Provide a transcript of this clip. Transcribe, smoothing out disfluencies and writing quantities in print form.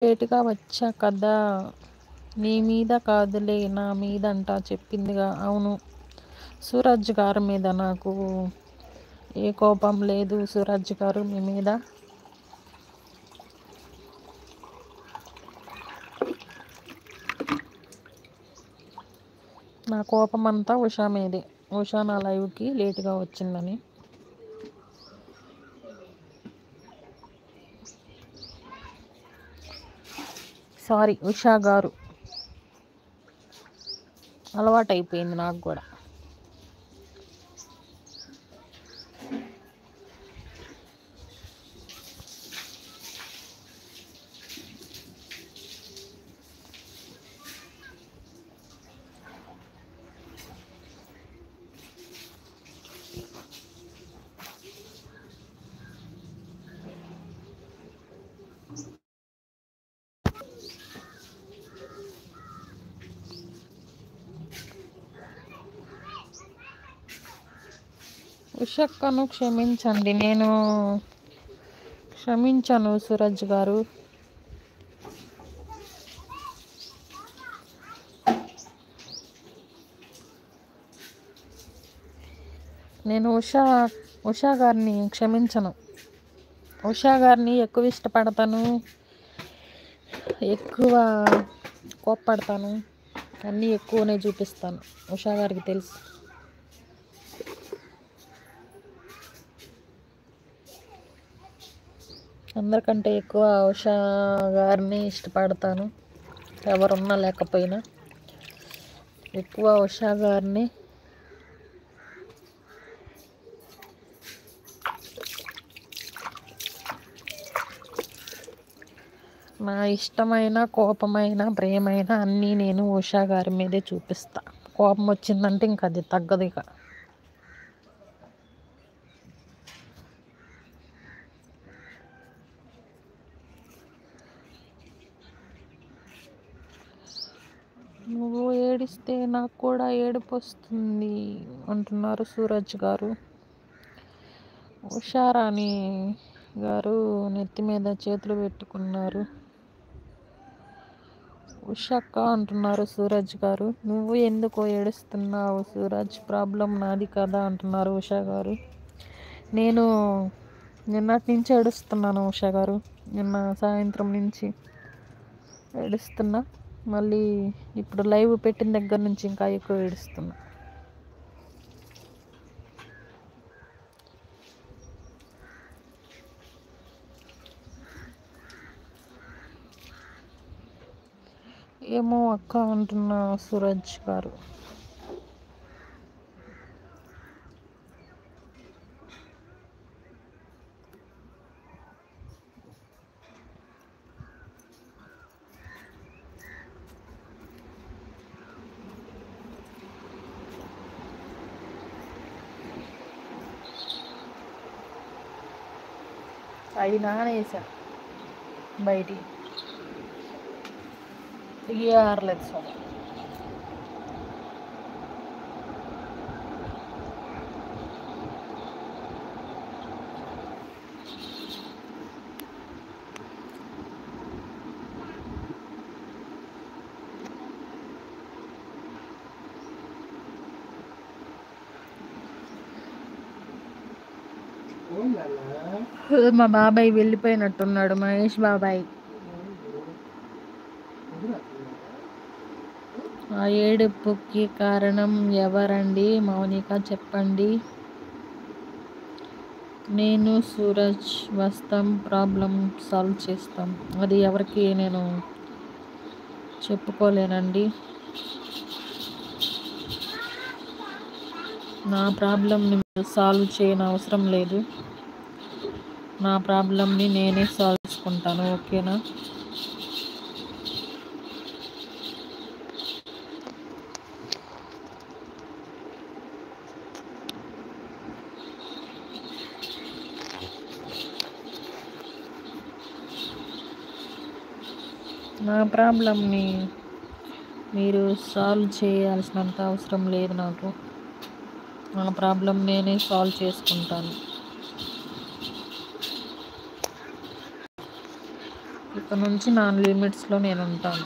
లేటుగా వచ్చా కదా! నీ మీద కాదులే నా మీదంట చెప్పిందిగా. అవును సూరజ్ గారి మీద నాకు ఏ కోపం లేదు సూరజ్ గారు మీ మీద. నా కోపం అంతా ఉషా మీదే. ఉషా నా లైవ్కి లేటుగా వచ్చిందని. సారీ ఉషా గారు, అలవాటైపోయింది నాకు కూడా. ఉషక్కను క్షమించండి. నేను క్షమించను సూరజ్ గారు. నేను ఉషా గారిని క్షమించను. ఉషా గారిని ఎక్కువ ఇష్టపడతాను, ఎక్కువ కోప్పడతాను, అన్నీ ఎక్కువనే చూపిస్తాను. ఉషా గారికి తెలుసు. అందరికంటే ఎక్కువ ఉషా గారిని ఇష్టపడతాను. ఎవరున్నా లేకపోయినా ఎక్కువ ఉషా గారిని. నా ఇష్టమైన, కోపమైన, ప్రేమైన అన్నీ నేను ఉషా గారి మీదే చూపిస్తా. కోపం వచ్చిందంటే ఇంక అది తగ్గదు. ఇక నువ్వు ఏడిస్తే నాకు కూడా ఏడుపు వస్తుంది అంటున్నారు సూరజ్ గారు. ఉషారాణి గారు నెత్తి మీద చేతులు పెట్టుకున్నారు. ఉషక్క అంటున్నారు సూరజ్ గారు. నువ్వు ఎందుకు ఏడుస్తున్నావు సూరజ్, ప్రాబ్లం నాది కదా అంటున్నారు ఉషా గారు. నేను నిన్నటి నుంచి ఏడుస్తున్నాను ఉషా గారు. నిన్న సాయంత్రం నుంచి ఏడుస్తున్నా. మళ్ళీ ఇప్పుడు లైవ్ పెట్టిన దగ్గర నుంచి ఇంకా ఎక్కువ ఏడుస్తున్నా. ఏమో అక్క అంటున్న సూరజ్ గారు. అవి నానేసా బయటికి, ఆరలేదు సోమ. మా బాబాయ్ వెళ్ళిపోయినట్టున్నాడు, మహేష్ బాబాయ్. ఆ ఏడుపుకి కారణం ఎవరండి మౌనిక చెప్పండి. నేను సూరజ్ వస్తాం, ప్రాబ్లం సాల్వ్ చేస్తాం. అది ఎవరికి నేను చెప్పుకోలేనండి. నా ప్రాబ్లంని మీరు సాల్వ్ చేయని అవసరం లేదు. నా ప్రాబ్లంని నేనే సాల్వ్ చేసుకుంటాను, ఓకేనా? నా ప్రాబ్లంని మీరు సాల్వ్ చేయాల్సినంత అవసరం లేదు నాకు. నా ప్రాబ్లం నేనే సాల్వ్ చేసుకుంటాను. ఇక నుంచి నా లిమిట్స్లో నేను ఉంటాను.